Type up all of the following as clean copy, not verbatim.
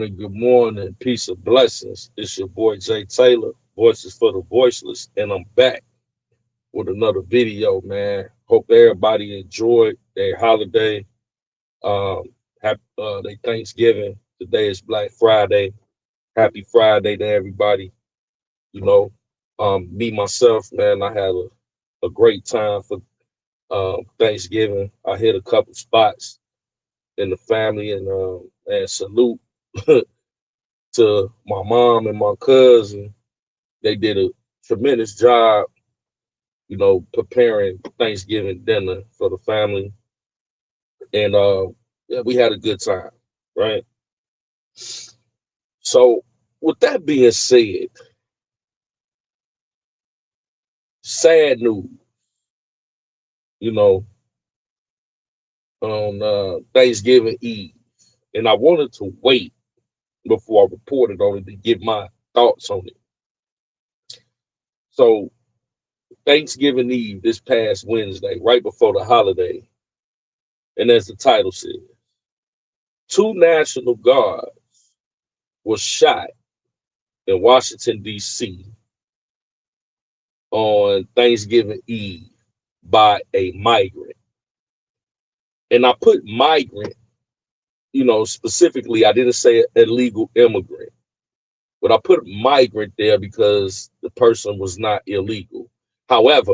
good morning, peace of blessings. It's your boy Jay Taylor, Voices for the Voiceless, and I'm back with another video, man. Hope everybody enjoyed their holiday, um, happy their Thanksgiving. Today is Black Friday. Happy Friday to everybody. You know, me myself, man, I had a great time for Thanksgiving. I hit a couple spots in the family and salute to my mom and my cousin. They did a tremendous job, preparing Thanksgiving dinner for the family, and yeah, we had a good time, right? So, with that being said, sad news, you know, on Thanksgiving Eve, and I wanted to wait before I reported on it to get my thoughts on it. So, Thanksgiving Eve, this past Wednesday, right before the holiday, and as the title says, two National Guards were shot in Washington, D.C. on Thanksgiving Eve by a migrant. And I put migrant, specifically, I didn't say illegal immigrant, but I put migrant there because the person was not illegal. However,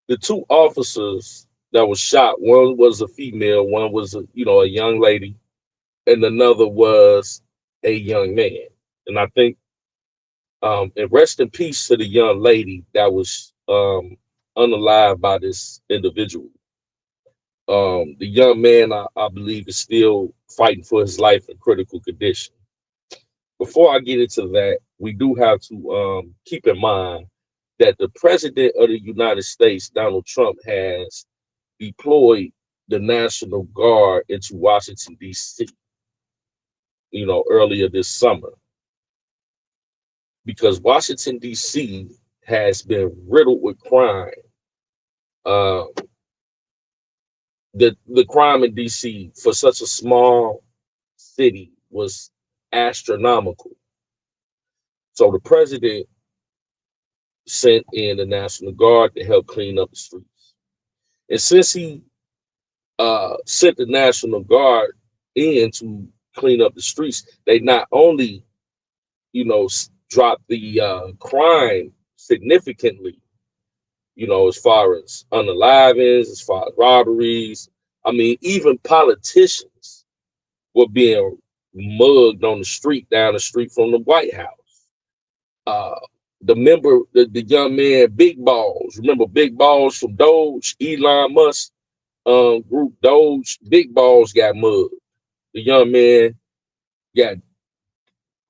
the two officers that was shot, one was a female, one was a young lady, and another was a young man. And I think and rest in peace to the young lady that was unalived by this individual. The young man, I believe, is still fighting for his life in critical condition. Before I get into that, we do have to keep in mind that the president of the United States, Donald Trump, has deployed the National Guard into Washington, D.C., earlier this summer, because Washington, D.C. has been riddled with crime. Uh, the crime in DC for such a small city was astronomical. So the president sent in the National Guard to help clean up the streets. And since he sent the National Guard in to clean up the streets, they not only dropped the crime significantly, as far as unalivings, as far as robberies. I mean, even politicians were being mugged on the street down the street from the White House. Uh, the young man, Big Balls. Remember Big Balls from Doge, Elon Musk group Doge. Big Balls got mugged. The young man got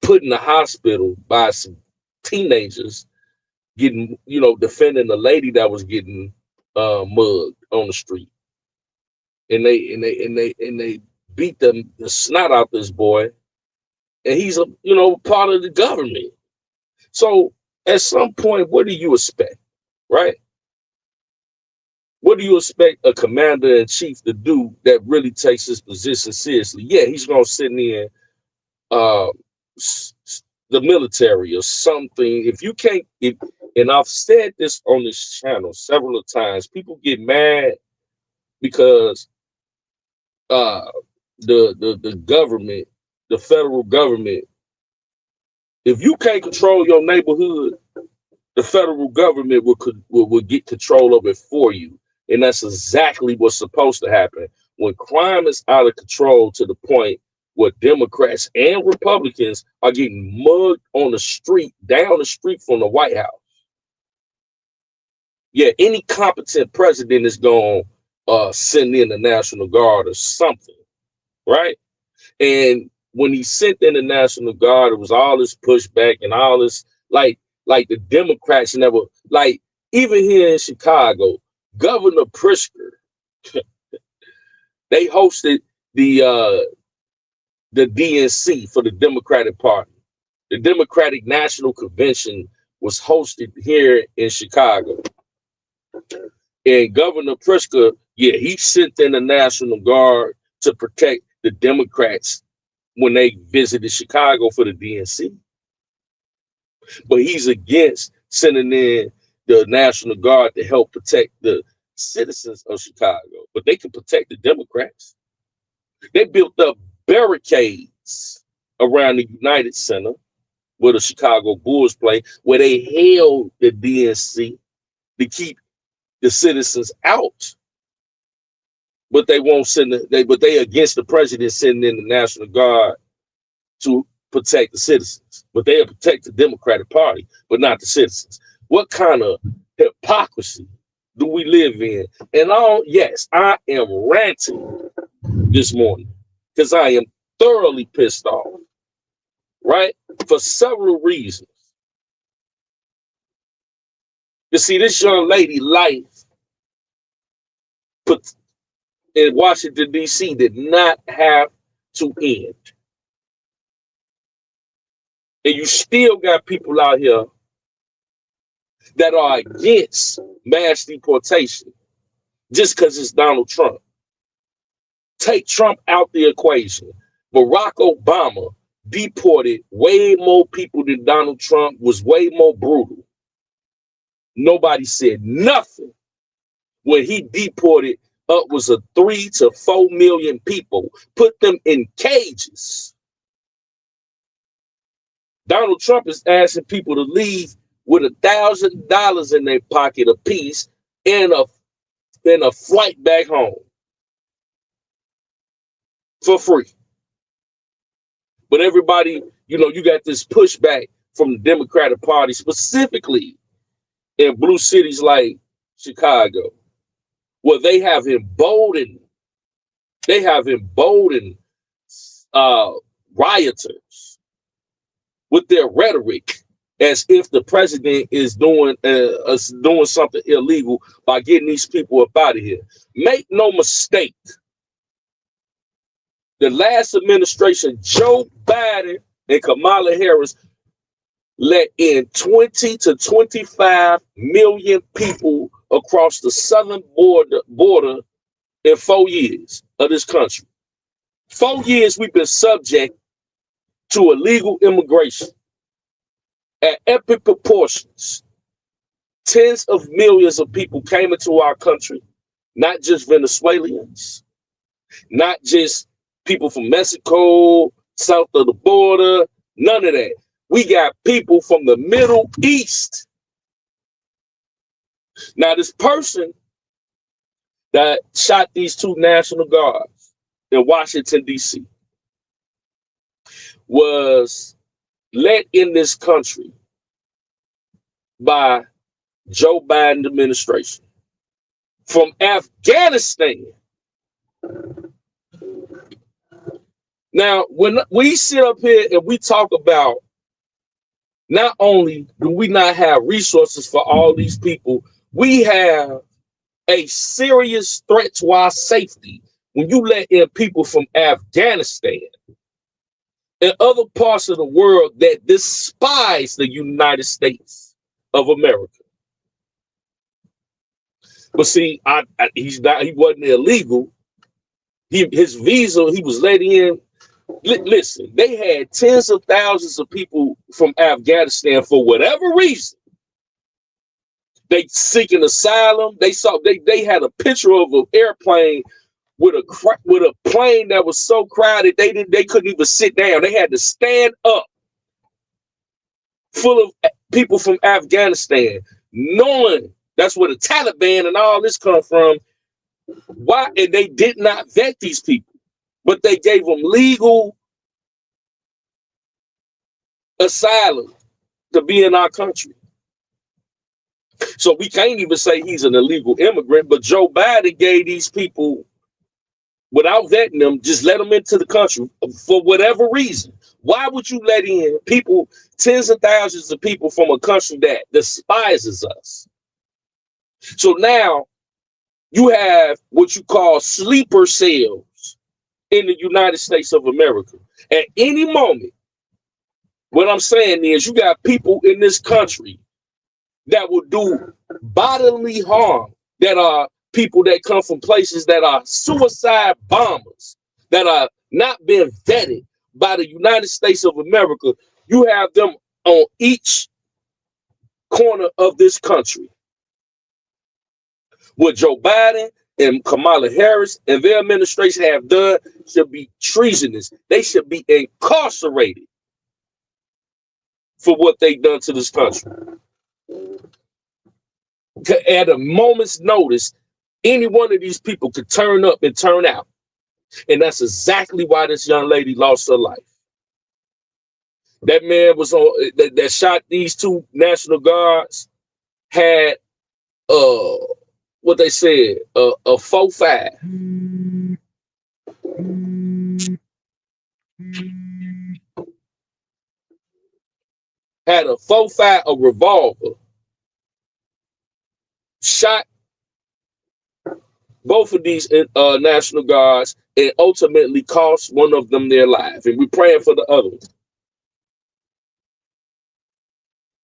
put in the hospital by some teenagers getting, defending the lady that was getting mugged on the street. And they beat the snot out this boy, and he's a part of the government. So at some point, what do you expect, right? What do you expect a commander in chief to do that really takes his position seriously? Yeah, he's gonna send in uh, the military or something. If you can't, and I've said this on this channel several of times, people get mad because uh, the government, the federal government, if you can't control your neighborhood, the federal government will get control of it for you. And that's exactly what's supposed to happen. When crime is out of control to the point where Democrats and Republicans are getting mugged on the street, down the street from the White House. Yeah, any competent president is going to send in the National Guard or something, right? And when he sent in the National Guard, it was all this pushback and all this like the Democrats never like even here in Chicago, Governor Pritzker, they hosted the DNC for the Democratic Party. The Democratic National Convention was hosted here in Chicago. And Governor Pritzker, yeah, he sent in the National Guard to protect the Democrats when they visited Chicago for the DNC. But he's against sending in the National Guard to help protect the citizens of Chicago. But they can protect the Democrats. They built up barricades around the United Center where the Chicago Bulls play, where they held the DNC to keep the citizens out. But they won't send but they against the president sending in the National Guard to protect the citizens. But they'll protect the Democratic Party, but not the citizens. What kind of hypocrisy do we live in? And yes, I am ranting this morning because I am thoroughly pissed off, right? For several reasons. You see, this young lady life put in Washington, D.C. did not have to end. And you still got people out here that are against mass deportation just because it's Donald Trump. Take Trump out the equation. Barack Obama deported way more people than Donald Trump, was way more brutal. Nobody said nothing when he deported upwards of 3 to 4 million people, put them in cages. Donald Trump is asking people to leave with $1,000 in their pocket apiece and a flight back home for free. But everybody, you got this pushback from the Democratic Party, specifically in blue cities like Chicago, where they have emboldened rioters with their rhetoric, as if the president is doing something illegal by getting these people up out of here. Make no mistake, the last administration, Joe Biden and Kamala Harris, let in 20 to 25 million people across the southern border in 4 years of this country. 4 years we've been subject to illegal immigration at epic proportions. Tens of millions of people came into our country, not just Venezuelans, not just people from Mexico, south of the border, none of that. We got people from the Middle East. Now, this person that shot these 2 National Guards in Washington, D.C. was let in this country by Joe Biden administration from Afghanistan. Now, when we sit up here and we talk about not only do we not have resources for all these people, we have a serious threat to our safety when you let in people from Afghanistan and other parts of the world that despise the United States of America. But see, he wasn't illegal. His visa, he was let in. Listen, they had tens of thousands of people from Afghanistan for whatever reason. They seeking asylum. They had a picture of an airplane with a plane that was so crowded they couldn't even sit down. They had to stand up, full of people from Afghanistan, knowing that's where the Taliban and all this come from. Why? And they did not vet these people, but they gave them legal asylum to be in our country. So we can't even say he's an illegal immigrant, but Joe Biden gave these people, without vetting them, just let them into the country for whatever reason. Why would you let in people, tens of thousands of people from a country that despises us? So now you have what you call sleeper cells in the United States of America. At any moment, what I'm saying is you got people in this country that will do bodily harm, that are people that come from places that are suicide bombers, that are not being vetted, by the United States of America. You have them on each corner of this country. What Joe Biden and Kamala Harris and their administration have done should be treasonous. They should be incarcerated for what they've done to this country. At a moment's notice, any one of these people could turn up and turn out. And that's exactly why this young lady lost her life. That man was on that shot these two National Guards had what they said, a 4.5. Had a 4.5, a revolver, shot both of these National Guards and ultimately cost one of them their life. And we're praying for the other one.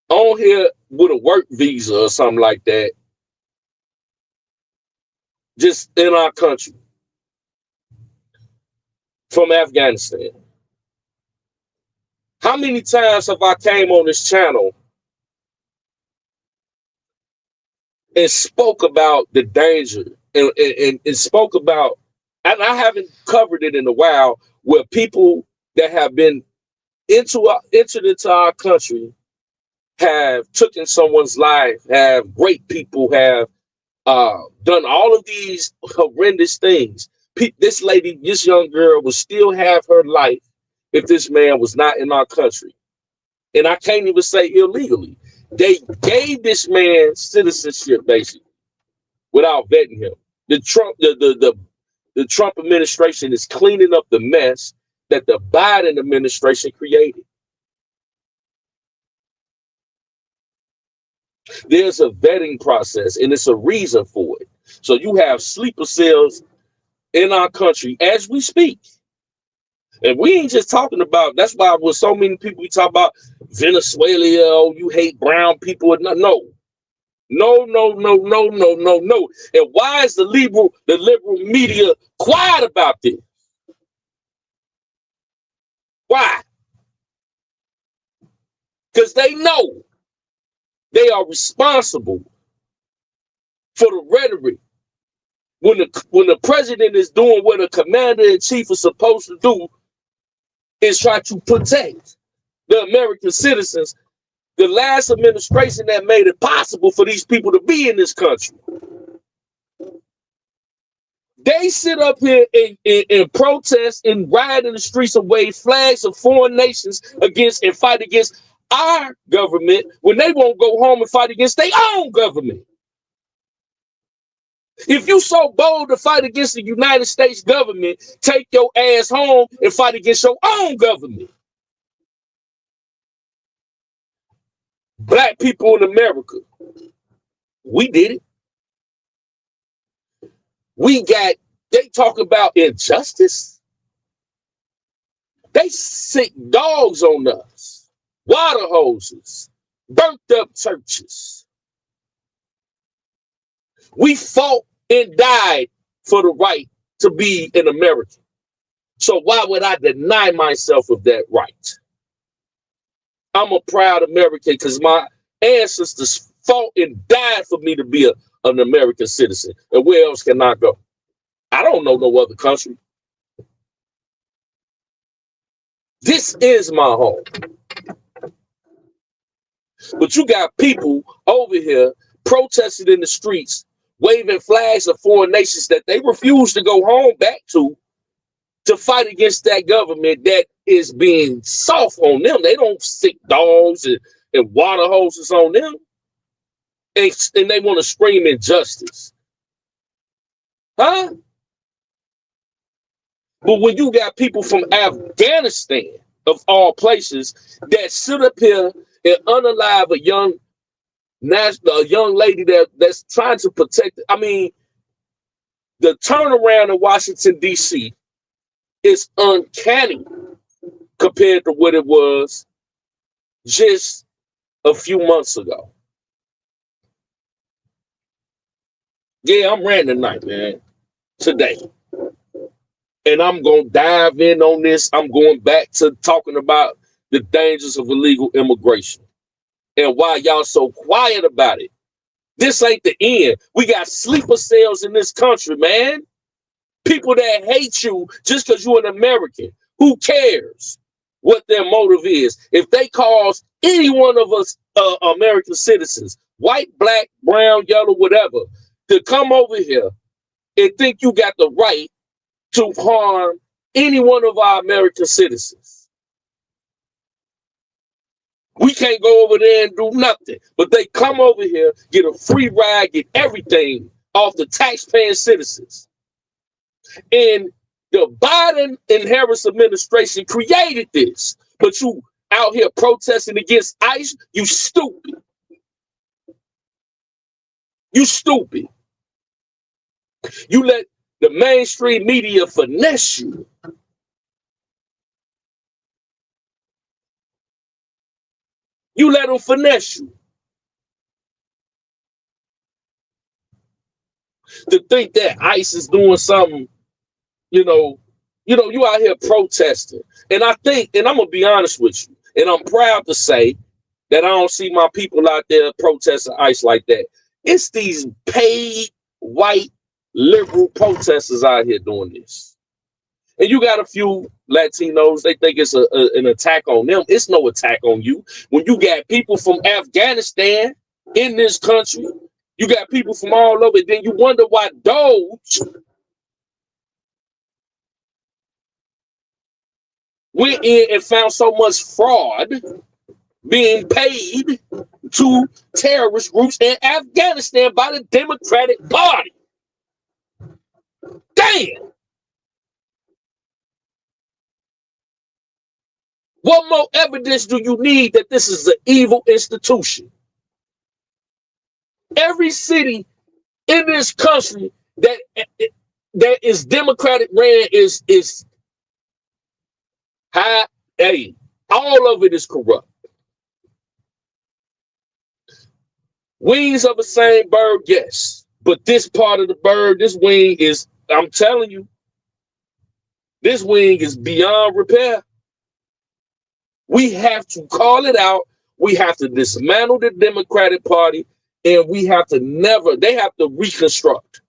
On here with a work visa or something like that, just in our country, from Afghanistan. How many times have I came on this channel and spoke about the danger and spoke about, and I haven't covered it in a while, where people that have been entered into our country have taken someone's life, have great people, have done all of these horrendous things. This lady, this young girl would still have her life if this man was not in our country. And I can't even say illegally. They gave this man citizenship basically without vetting him. The Trump administration is cleaning up the mess that the Biden administration created. There's a vetting process, and it's a reason for it. So you have sleeper cells in our country as we speak. And we ain't just talking about, that's why with so many people we talk about Venezuela, oh, you hate brown people. No, no, no, no, no, no, no, no, no. And why is the liberal media quiet about this? Why? Because they know they are responsible for the rhetoric. When the president is doing what a commander in chief is supposed to do, is try to protect the American citizens. The last administration that made it possible for these people to be in this country, they sit up here and protest and riot in the streets and wave flags of foreign nations against and fight against our government when they won't go home and fight against their own government. If you so bold to fight against the United States government, take your ass home and fight against your own government. Black people in America, we did it. They talk about injustice. They sick dogs on us, water hoses, burnt up churches. We fought and died for the right to be an American. So why would I deny myself of that right? I'm a proud American because my ancestors fought and died for me to be an American citizen. And where else can I go? I don't know no other country. This is my home. But you got people over here protesting in the streets, waving flags of foreign nations that they refuse to go home back to fight against that government that is being soft on them. They don't stick dogs and water hoses on them. And they want to scream injustice. Huh? But when you got people from Afghanistan, of all places, that sit up here and unalive a young lady that's trying to protect. I mean, the turnaround in Washington, D.C. is uncanny compared to what it was just a few months ago. Yeah, I'm ranting tonight, man. Today. And I'm going to dive in on this. I'm going back to talking about the dangers of illegal immigration and why y'all so quiet about it. This ain't the end. We got sleeper cells in this country, man. People that hate you just because you're an American. Who cares what their motive is? If they cause any one of us American citizens, white, black, brown, yellow, whatever, to come over here and think you got the right to harm any one of our American citizens. We can't go over there and do nothing. But they come over here, get a free ride, get everything off the taxpaying citizens. And the Biden and Harris administration created this. But you out here protesting against ICE, you stupid. You stupid. You let the mainstream media finesse you. You let them finesse you. To think that ICE is doing something, you know, you out here protesting. And I think, and I'm gonna be honest with you, and I'm proud to say that I don't see my people out there protesting ICE like that. It's these paid white liberal protesters out here doing this. And you got a few Latinos, they think it's an attack on them. It's no attack on you. When you got people from Afghanistan in this country, you got people from all over, then you wonder why Doge went in and found so much fraud being paid to terrorist groups in Afghanistan by the Democratic Party. Damn! What more evidence do you need that this is an evil institution? Every city in this country that is Democratic ran is high. Hey, all of it is corrupt. Wings of the same bird, yes. But this part of the bird, this wing is, I'm telling you, this wing is beyond repair. We have to call it out. We have to dismantle the Democratic Party, and we have to they have to reconstruct.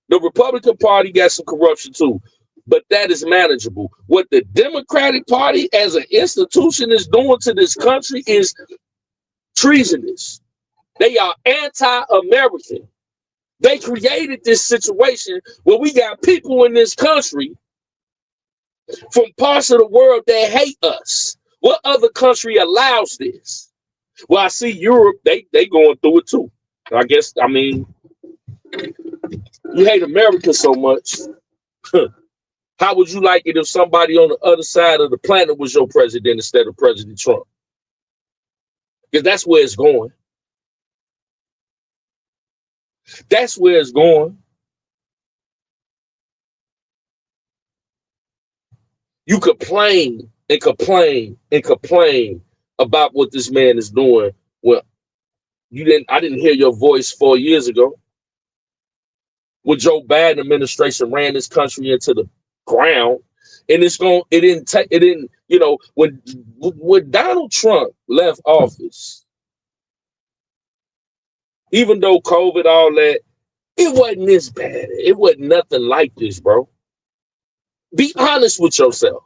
The Republican Party got some corruption too, but that is manageable. What the Democratic Party as an institution is doing to this country is treasonous. They are anti-American. They created this situation where we got people in this country from parts of the world that hate us. What other country allows this? Well, I see Europe, they going through it too. I guess, I mean, you hate America so much. How would you like it if somebody on the other side of the planet was your president instead of President Trump? Because that's where it's going. That's where it's going. You complain and complain and complain about what this man is doing. Well, I didn't hear your voice 4 years ago. When Joe Biden administration ran this country into the ground, and when Donald Trump left office, even though COVID, all that, it wasn't this bad. It wasn't nothing like this, bro. Be honest with yourself.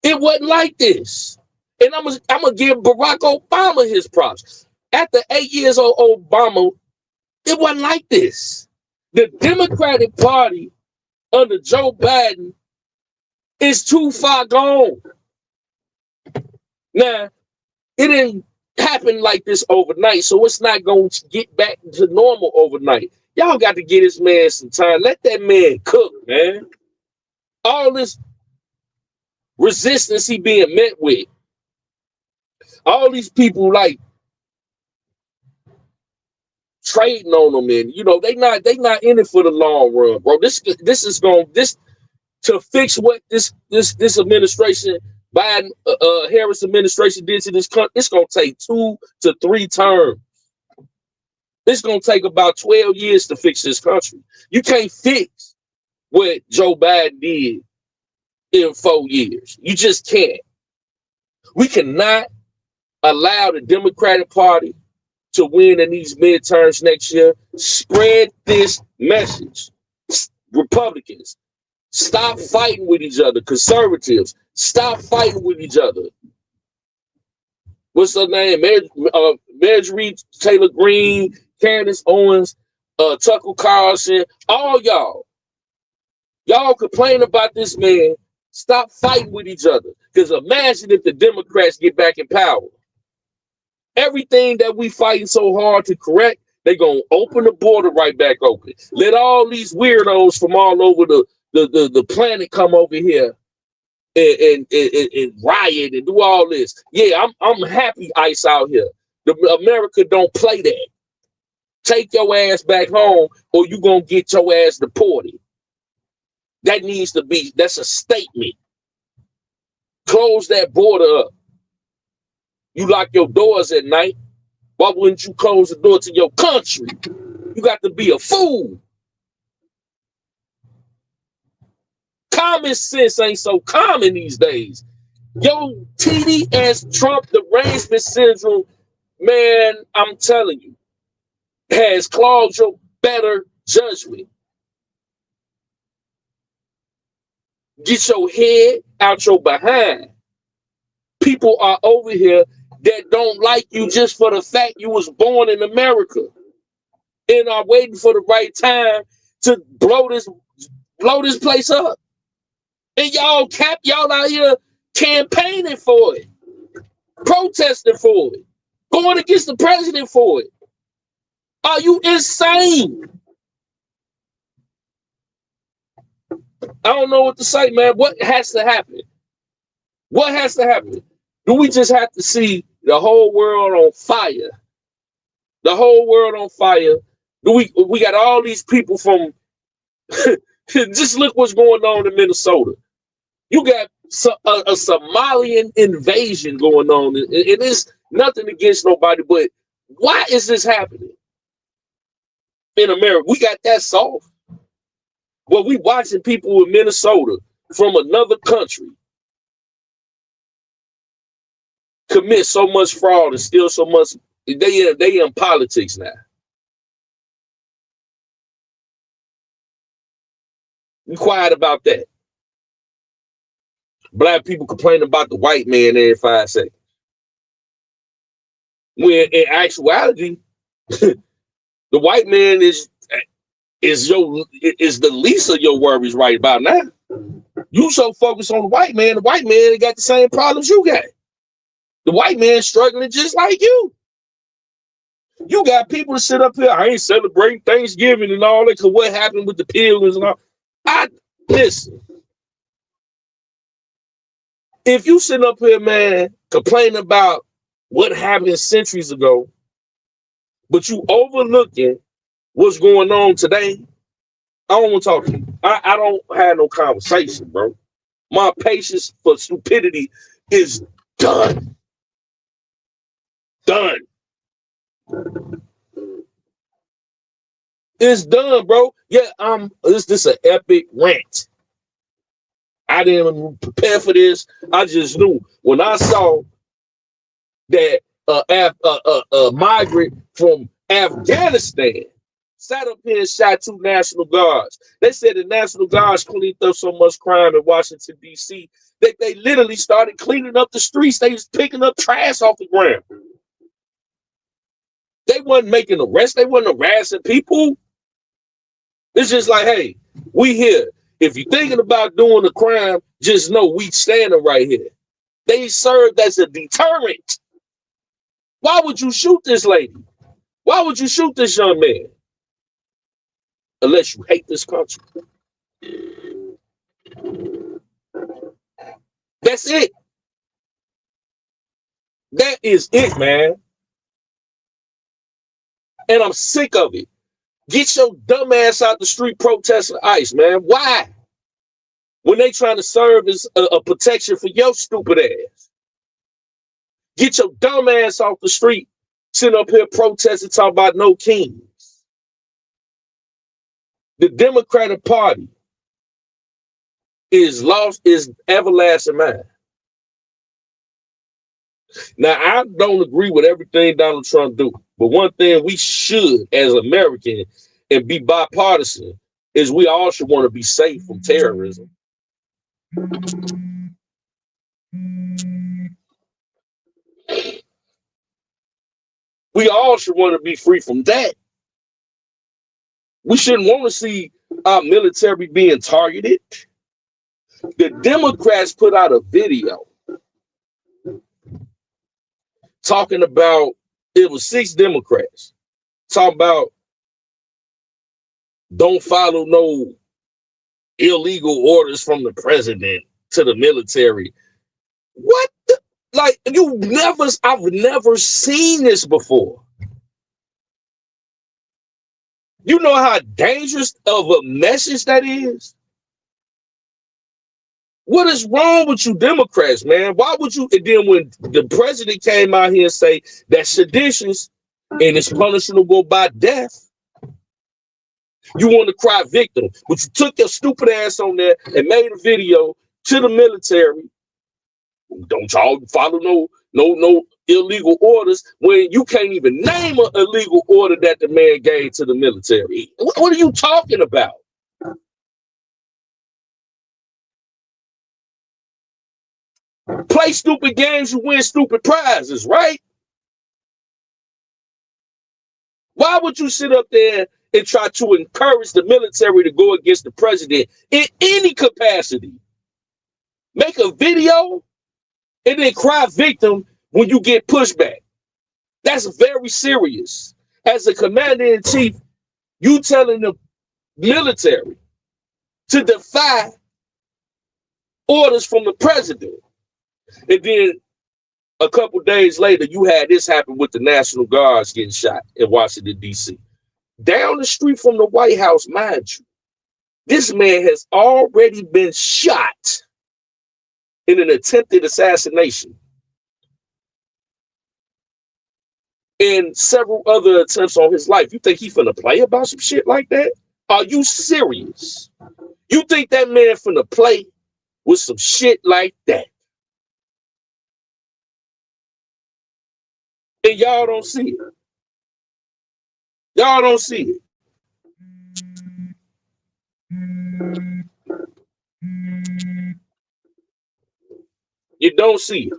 It wasn't like this. And I'm gonna give Barack Obama his props. After 8 years of Obama, it wasn't like this. The Democratic Party under Joe Biden is too far gone. Now, it didn't happen like this overnight, so it's not going to get back to normal overnight. Y'all got to get this man some time. Let that man cook, man. All this resistance he being met with. All these people like trading on them, and they not in it for the long run, bro. This to fix what this administration, Biden Harris administration did to this country. It's gonna take 2 to 3 terms. It's going to take about 12 years to fix this country. You can't fix what Joe Biden did in 4 years. You just can't. We cannot allow the Democratic Party to win in these midterms next year. Spread this message. Republicans, stop fighting with each other. Conservatives, stop fighting with each other. What's her name? Marjorie Taylor Greene, Candace Owens, Tucker Carlson, all y'all. Y'all complain about this man. Stop fighting with each other. Because imagine if the Democrats get back in power. Everything that we fighting so hard to correct, they're going to open the border right back open. Let all these weirdos from all over the planet come over here and riot and do all this. Yeah, I'm happy ICE out here. America don't play that. Take your ass back home or you going to get your ass deported. That needs to be, that's a statement. Close that border up. You lock your doors at night. Why wouldn't you close the door to your country? You got to be a fool. Common sense ain't so common these days. Yo, TDS Trump derangement syndrome, man, I'm telling you, has clogged your better judgment. Get your head out your behind. People are over here that don't like you just for the fact you was born in America and are waiting for the right time to blow this place up. And y'all out here campaigning for it, protesting for it, going against the president for it. Are you insane? I don't know what to say, man. What has to happen? What has to happen? Do we just have to see the whole world on fire? The whole world on fire. Do we got all these people from just look what's going on in Minnesota. You got a Somalian invasion going on, and it's nothing against nobody, but why is this happening in America? We got that soft. Well, we watching people in Minnesota from another country commit so much fraud and steal so much. They in politics now. Be quiet about that. Black people complain about the white man every 5 seconds. When in actuality, the white man is the least of your worries right about now. You so focused on the white man got the same problems you got. The white man struggling just like you. You got people to sit up here. I ain't celebrating Thanksgiving and all that because what happened with the pilgrims and all. Listen. If you sit up here, man, complaining about what happened centuries ago, but you overlooking what's going on today, I don't want to talk to you. I don't have no conversation, bro. My patience for stupidity is done. Done. It's done, bro. Yeah, this an epic rant. I didn't prepare for this. I just knew when I saw that migrant from Afghanistan sat up here and shot 2 National Guards. They said the National Guards cleaned up so much crime in Washington, D.C. that they literally started cleaning up the streets. They was picking up trash off the ground. They wasn't making arrests. They wasn't harassing people. It's just like, hey, we here. If you're thinking about doing a crime, just know we standing right here. They served as a deterrent. Why would you shoot this lady? Why would you shoot this young man? Unless you hate this country. That's it. That is it, man. And I'm sick of it. Get your dumb ass out the street protesting ICE, man. Why? When they trying to serve as a protection for your stupid ass. Get your dumb ass off the street Sitting up here protesting, talking about no kings. The Democratic Party is lost, is everlasting mind. Now, I don't agree with everything Donald Trump do, but one thing we should, as Americans, and be bipartisan, is we all should want to be safe from terrorism. We all should want to be free from that. We shouldn't want to see our military being targeted. The Democrats put out a video talking about, it was 6 Democrats talking about don't follow no illegal orders from the president to the military. What the, like I've never seen this before. You know how dangerous of a message that is? What is wrong with you Democrats, man? Why would you? And then when the president came out here and say that's seditious and it's punishable by death, you want to cry victim. But you took your stupid ass on there and made a video to the military. Don't y'all follow no illegal orders when you can't even name an illegal order that the man gave to the military. What are you talking about? Play stupid games, you win stupid prizes, right? Why would you sit up there and try to encourage the military to go against the president in any capacity? Make a video and then cry victim when you get pushback. That's very serious. As a commander-in-chief, you telling the military to defy orders from the president. And then a couple days later, you had this happen with the National Guards getting shot in Washington, D.C. Down the street from the White House, mind you, this man has already been shot in an attempted assassination and several other attempts on his life. You think he finna play about some shit like that? Are you serious? You think that man finna play with some shit like that? And y'all don't see it. Y'all don't see it. You don't see it.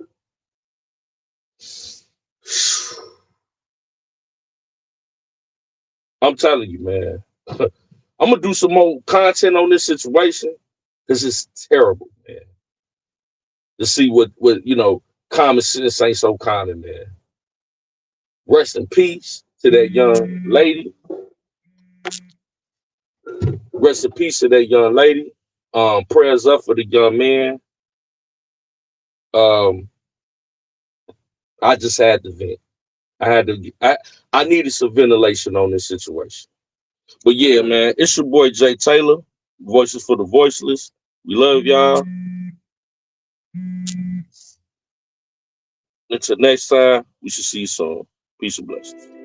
I'm telling you, man. I'm gonna do some more content on this situation because it's terrible, man. To see what common sense ain't so common, man. Rest in peace to that young lady. Rest in peace to that young lady. Prayers up for the young man. Um, I just had to vent. I needed some ventilation on this situation. But yeah, man, it's your boy Jay Taylor, Voices for the Voiceless. We love y'all. Until next time, we should see you soon. Peace and blessings.